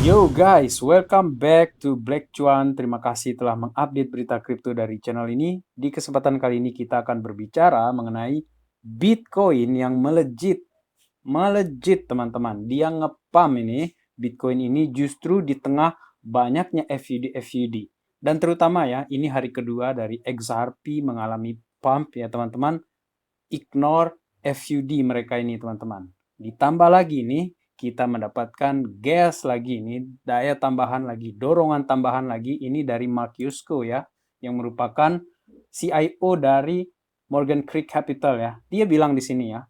Yo guys, welcome back to Black Cuan. Terima kasih telah mengupdate berita kripto dari channel ini. Di kesempatan kali ini kita akan berbicara mengenai Bitcoin yang melejit. Melejit teman-teman. Dia ngepam ini. Bitcoin ini justru di tengah banyaknya FUD. Dan terutama ya, ini hari kedua dari XRP mengalami pump ya teman-teman. Ignore FUD mereka ini teman-teman. Ditambah lagi nih, kita mendapatkan gas lagi ini, daya tambahan lagi, dorongan tambahan lagi ini dari Mark Yusko ya, yang merupakan CIO dari Morgan Creek Capital ya. Dia bilang di sini ya,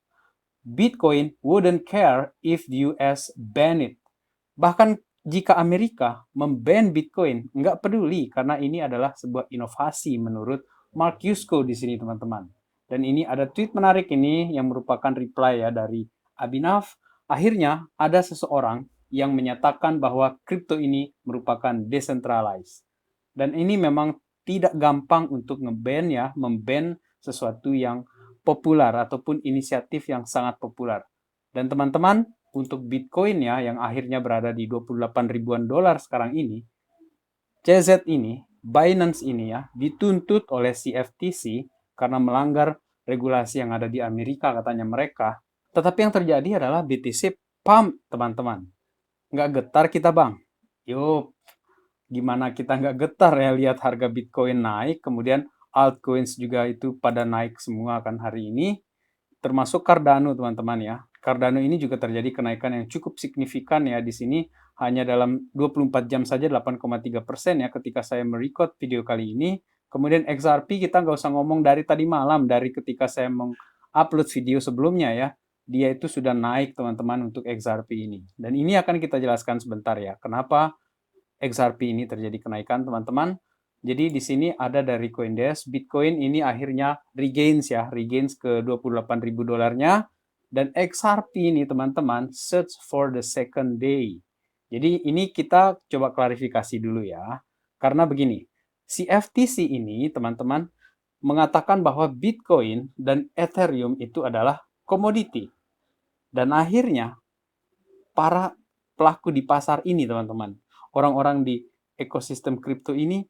Bitcoin wouldn't care if the US ban it. Bahkan jika Amerika memban Bitcoin, nggak peduli karena ini adalah sebuah inovasi menurut Mark Yusko di sini teman-teman. Dan ini ada tweet menarik ini yang merupakan reply ya dari Abhinav. Akhirnya ada seseorang yang menyatakan bahwa kripto ini merupakan decentralized. Dan ini memang tidak gampang untuk ngeban ya, memban sesuatu yang populer ataupun inisiatif yang sangat populer. Dan teman-teman, untuk Bitcoin ya yang akhirnya berada di 28 ribuan dolar sekarang ini, CZ ini, Binance ini ya, dituntut oleh CFTC karena melanggar regulasi yang ada di Amerika katanya mereka. Tetapi yang terjadi adalah BTC pump teman-teman. Nggak getar kita bang. Yuk, gimana kita nggak getar ya lihat harga Bitcoin naik, kemudian altcoins juga itu pada naik semua kan hari ini, termasuk Cardano teman-teman ya. Cardano ini juga terjadi kenaikan yang cukup signifikan ya di sini, hanya dalam 24 jam saja 8,3% ya ketika saya merecord video kali ini. Kemudian XRP kita nggak usah ngomong dari tadi malam, dari ketika saya mengupload video sebelumnya ya, dia itu sudah naik teman-teman untuk XRP ini. Dan ini akan kita jelaskan sebentar ya, kenapa XRP ini terjadi kenaikan teman-teman. Jadi di sini ada dari CoinDesk, Bitcoin ini akhirnya regains ke 28 ribu dolarnya. Dan XRP ini teman-teman, search for the second day. Jadi ini kita coba klarifikasi dulu ya. Karena begini, CFTC ini teman-teman mengatakan bahwa Bitcoin dan Ethereum itu adalah komoditi. Dan akhirnya para pelaku di pasar ini teman-teman, orang-orang di ekosistem kripto ini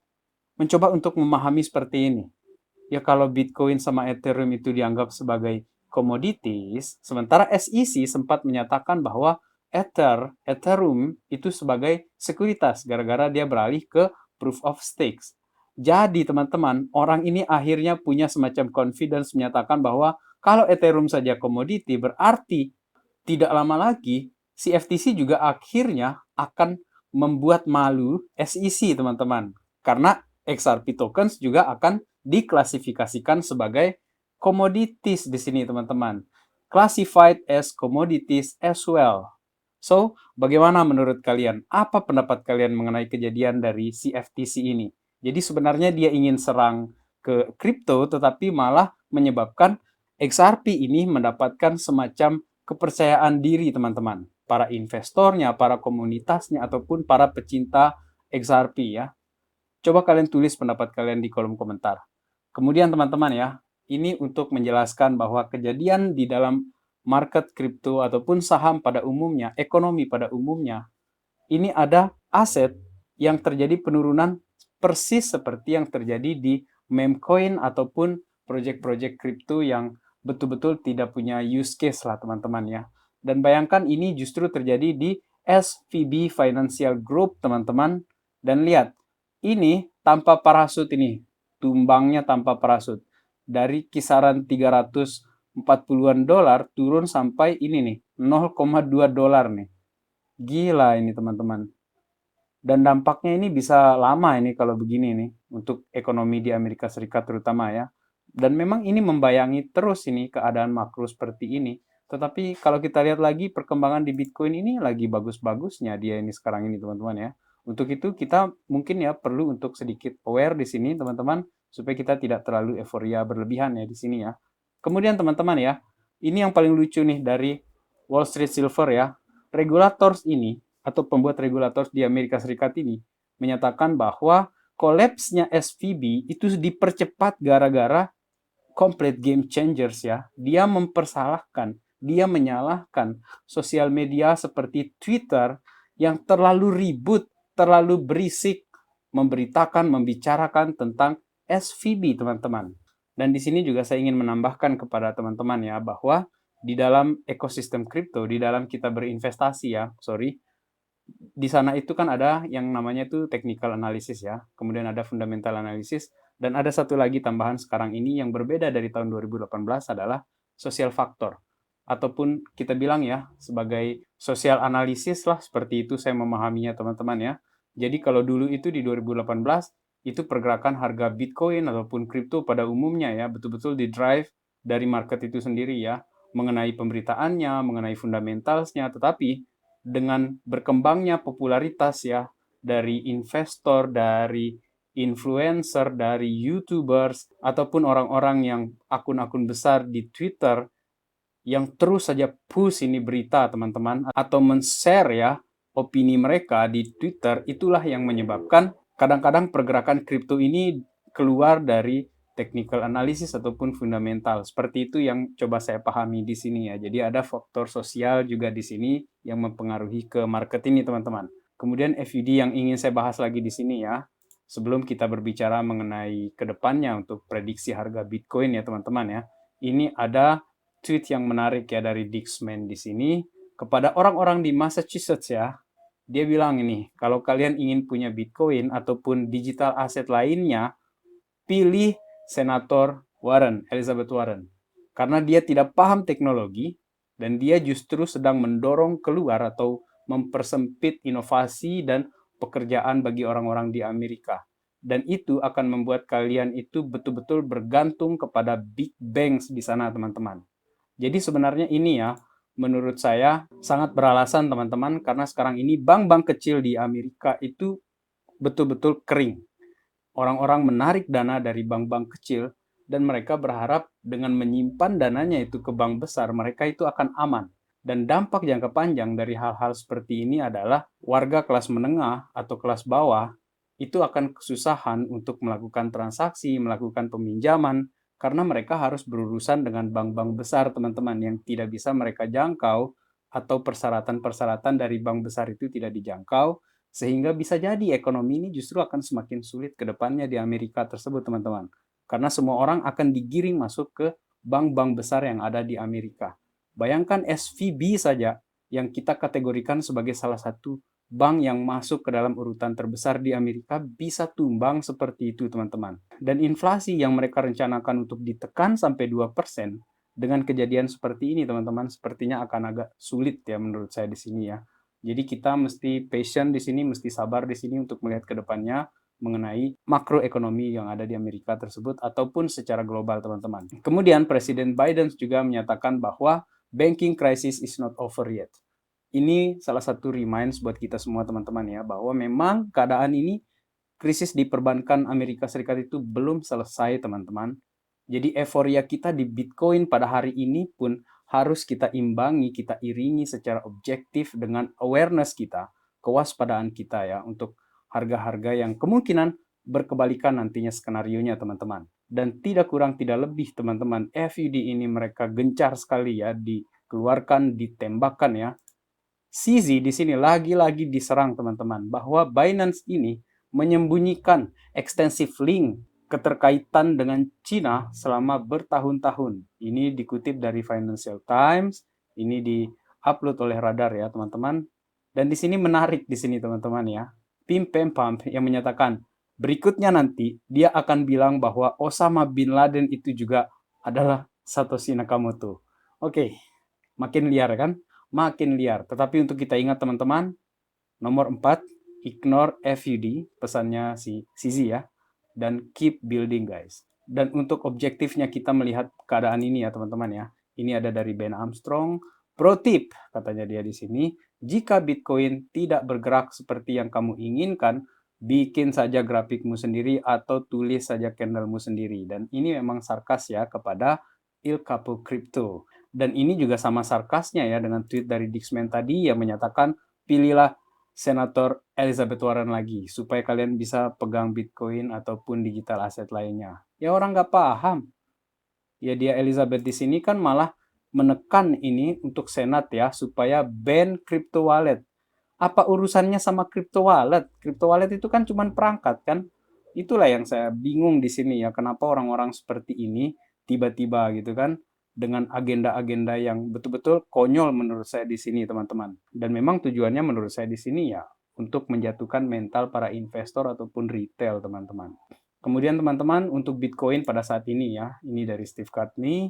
mencoba untuk memahami seperti ini. Ya kalau Bitcoin sama Ethereum itu dianggap sebagai commodities, sementara SEC sempat menyatakan bahwa Ethereum itu sebagai sekuritas gara-gara dia beralih ke proof of stakes. Jadi teman-teman, orang ini akhirnya punya semacam confidence menyatakan bahwa kalau Ethereum saja komoditi berarti tidak lama lagi CFTC juga akhirnya akan membuat malu SEC teman-teman. Karena XRP tokens juga akan diklasifikasikan sebagai commodities di sini teman-teman. Classified as commodities as well. So, bagaimana menurut kalian? Apa pendapat kalian mengenai kejadian dari CFTC ini? Jadi sebenarnya dia ingin serang ke kripto tetapi malah menyebabkan XRP ini mendapatkan semacam kepercayaan diri teman-teman. Para investornya, para komunitasnya, ataupun para pecinta XRP ya. Coba kalian tulis pendapat kalian di kolom komentar. Kemudian teman-teman ya, ini untuk menjelaskan bahwa kejadian di dalam market kripto ataupun saham pada umumnya, ekonomi pada umumnya, ini ada aset yang terjadi penurunan persis seperti yang terjadi di meme coin ataupun project-project kripto yang betul-betul tidak punya use case lah teman-teman ya. Dan bayangkan ini justru terjadi di SVB Financial Group teman-teman. Dan lihat, ini tanpa parasut ini, tumbangnya tanpa parasut. Dari kisaran 340-an dolar turun sampai ini nih, 0,2 dolar nih. Gila ini teman-teman. Dan dampaknya ini bisa lama ini kalau begini nih untuk ekonomi di Amerika Serikat terutama ya. Dan memang ini membayangi terus ini keadaan makro seperti ini. Tetapi kalau kita lihat lagi perkembangan di Bitcoin ini lagi bagus-bagusnya dia ini sekarang ini teman-teman ya. Untuk itu kita mungkin ya perlu untuk sedikit aware di sini teman-teman supaya kita tidak terlalu euforia berlebihan ya di sini ya. Kemudian teman-teman ya, ini yang paling lucu nih dari Wall Street Silver ya. Regulators ini atau pembuat regulator di Amerika Serikat ini menyatakan bahwa kolapsnya SVB itu dipercepat gara-gara complete game changers ya. Dia mempersalahkan, dia menyalahkan sosial media seperti Twitter yang terlalu ribut, terlalu berisik, membicarakan tentang SVB, teman-teman. Dan di sini juga saya ingin menambahkan kepada teman-teman ya, bahwa di dalam ekosistem kripto, di dalam kita berinvestasi ya, di sana itu kan ada yang namanya itu technical analysis ya, kemudian ada fundamental analysis, dan ada satu lagi tambahan sekarang ini yang berbeda dari tahun 2018 adalah social factor. Ataupun kita bilang ya, sebagai social analysis lah, seperti itu saya memahaminya teman-teman ya. Jadi kalau dulu itu di 2018, itu pergerakan harga Bitcoin ataupun kripto pada umumnya ya, betul-betul di drive dari market itu sendiri ya, mengenai pemberitaannya, mengenai fundamentalsnya, tetapi dengan berkembangnya popularitas ya dari investor, dari influencer, dari YouTubers, ataupun orang-orang yang akun-akun besar di Twitter yang terus saja push ini berita teman-teman, atau men-share ya opini mereka di Twitter, itulah yang menyebabkan kadang-kadang pergerakan kripto ini keluar dari technical analysis ataupun fundamental. Seperti itu yang coba saya pahami di sini ya. Jadi ada faktor sosial juga di sini yang mempengaruhi ke market ini teman-teman. Kemudian FUD yang ingin saya bahas lagi di sini ya, sebelum kita berbicara mengenai kedepannya untuk prediksi harga Bitcoin ya teman-teman ya. Ini ada tweet yang menarik ya dari Dixman di sini kepada orang-orang di Massachusetts ya. Dia bilang ini, kalau kalian ingin punya Bitcoin ataupun digital aset lainnya, pilih Senator Warren, Elizabeth Warren. Karena dia tidak paham teknologi dan dia justru sedang mendorong keluar atau mempersempit inovasi dan pekerjaan bagi orang-orang di Amerika. Dan itu akan membuat kalian itu betul-betul bergantung kepada big banks di sana, teman-teman. Jadi sebenarnya ini ya, menurut saya sangat beralasan teman-teman, karena sekarang ini bank-bank kecil di Amerika itu betul-betul kering. Orang-orang menarik dana dari bank-bank kecil dan mereka berharap dengan menyimpan dananya itu ke bank besar, mereka itu akan aman. Dan dampak jangka panjang dari hal-hal seperti ini adalah warga kelas menengah atau kelas bawah itu akan kesusahan untuk melakukan transaksi, melakukan peminjaman, karena mereka harus berurusan dengan bank-bank besar, teman-teman, yang tidak bisa mereka jangkau, atau persyaratan-persyaratan dari bank besar itu tidak dijangkau, sehingga bisa jadi ekonomi ini justru akan semakin sulit ke depannya di Amerika tersebut, teman-teman. Karena semua orang akan digiring masuk ke bank-bank besar yang ada di Amerika. Bayangkan SVB saja yang kita kategorikan sebagai salah satu bank yang masuk ke dalam urutan terbesar di Amerika bisa tumbang seperti itu, teman-teman. Dan inflasi yang mereka rencanakan untuk ditekan sampai 2%, dengan kejadian seperti ini, teman-teman, sepertinya akan agak sulit ya menurut saya di sini ya. Jadi kita mesti patient di sini, mesti sabar di sini untuk melihat ke depannya mengenai makroekonomi yang ada di Amerika tersebut ataupun secara global, teman-teman. Kemudian Presiden Biden juga menyatakan bahwa banking crisis is not over yet. Ini salah satu reminds buat kita semua teman-teman ya, bahwa memang keadaan ini, krisis di perbankan Amerika Serikat itu belum selesai teman-teman. Jadi euforia kita di Bitcoin pada hari ini pun harus kita imbangi, kita iringi secara objektif dengan awareness kita, kewaspadaan kita ya, untuk harga-harga yang kemungkinan berkebalikan nantinya skenarionya teman-teman. Dan tidak kurang tidak lebih teman-teman, FUD ini mereka gencar sekali ya, dikeluarkan, ditembakkan ya. CZ di sini lagi-lagi diserang teman-teman, bahwa Binance ini menyembunyikan extensive link keterkaitan dengan Cina selama bertahun-tahun. Ini dikutip dari Financial Times, ini di-upload oleh Radar ya teman-teman. Dan di sini menarik di sini teman-teman ya. Pim Pem Pump yang menyatakan berikutnya nanti dia akan bilang bahwa Osama bin Laden itu juga adalah Satoshi Nakamoto. Oke, makin liar kan? Makin liar. Tetapi untuk kita ingat teman-teman, nomor 4, ignore FUD, pesannya si CZ ya, dan keep building guys. Dan untuk objektifnya kita melihat keadaan ini ya teman-teman ya, ini ada dari Ben Armstrong. Pro tip, katanya dia di sini, jika Bitcoin tidak bergerak seperti yang kamu inginkan, bikin saja grafikmu sendiri atau tulis saja candlemu sendiri. Dan ini memang sarkas ya kepada Il Capo Crypto. Dan ini juga sama sarkasnya ya dengan tweet dari Dixman tadi yang menyatakan pilihlah Senator Elizabeth Warren lagi supaya kalian bisa pegang Bitcoin ataupun digital aset lainnya. Ya orang nggak paham. Ya dia Elizabeth di sini kan malah menekan ini untuk Senat ya supaya ban crypto wallet. Apa urusannya sama crypto wallet? Crypto wallet itu kan cuman perangkat kan? Itulah yang saya bingung di sini ya, kenapa orang-orang seperti ini tiba-tiba gitu kan dengan agenda-agenda yang betul-betul konyol menurut saya di sini teman-teman. Dan memang tujuannya menurut saya di sini ya untuk menjatuhkan mental para investor ataupun retail teman-teman. Kemudian teman-teman untuk Bitcoin pada saat ini ya, ini dari Steve Kutney,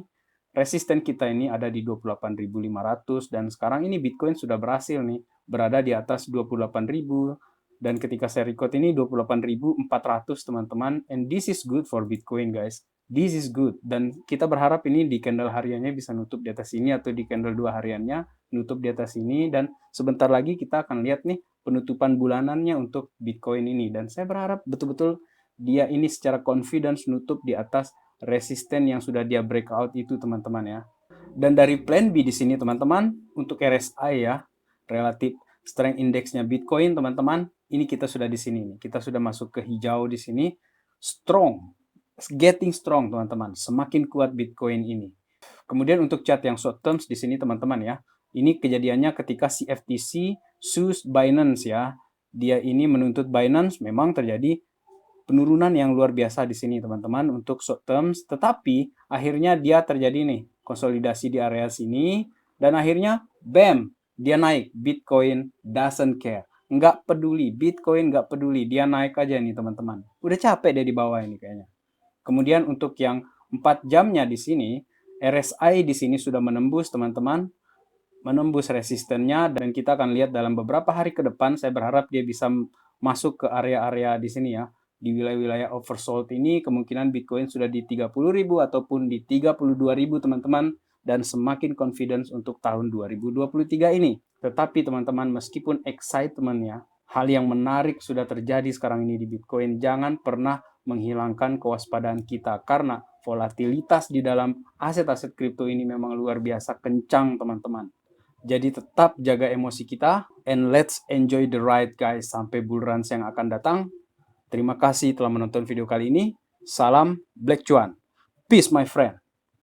resisten kita ini ada di 28.500 dan sekarang ini Bitcoin sudah berhasil nih berada di atas 28.000 dan ketika saya record ini 28.400 teman-teman, and this is good for Bitcoin guys. This is good dan kita berharap ini di candle hariannya bisa nutup di atas ini atau di candle 2 hariannya nutup di atas ini, dan sebentar lagi kita akan lihat nih penutupan bulanannya untuk Bitcoin ini, dan saya berharap betul-betul dia ini secara confidence nutup di atas resisten yang sudah dia breakout itu teman-teman ya. Dan dari plan B di sini teman-teman untuk RSI ya, relatif strength indexnya Bitcoin teman-teman, ini kita sudah di sini nih. Kita sudah masuk ke hijau di sini. Strong, getting strong teman-teman. Semakin kuat Bitcoin ini. Kemudian untuk chart yang short terms di sini teman-teman ya. Ini kejadiannya ketika CFTC sues Binance ya. Dia ini menuntut Binance, memang terjadi penurunan yang luar biasa di sini teman-teman untuk short terms, tetapi akhirnya dia terjadi nih konsolidasi di area sini dan akhirnya bam, dia naik. Bitcoin doesn't care, nggak peduli, Bitcoin nggak peduli, dia naik aja nih teman-teman. Udah capek dia di bawah ini kayaknya. Kemudian untuk yang 4 jamnya di sini, RSI di sini sudah menembus teman-teman, menembus resistennya, dan kita akan lihat dalam beberapa hari ke depan. Saya berharap dia bisa masuk ke area-area di sini ya, di wilayah-wilayah oversold ini. Kemungkinan Bitcoin sudah di 30.000 ataupun di 32.000 teman-teman, dan semakin confidence untuk tahun 2023 ini. Tetapi teman-teman, meskipun excitement ya, hal yang menarik sudah terjadi sekarang ini di Bitcoin, jangan pernah menghilangkan kewaspadaan kita karena volatilitas di dalam aset-aset kripto ini memang luar biasa kencang teman-teman. Jadi tetap jaga emosi kita, and let's enjoy the ride guys sampai bull runs yang akan datang. Terima kasih telah menonton video kali ini. Salam Black Cuan. Peace my friend.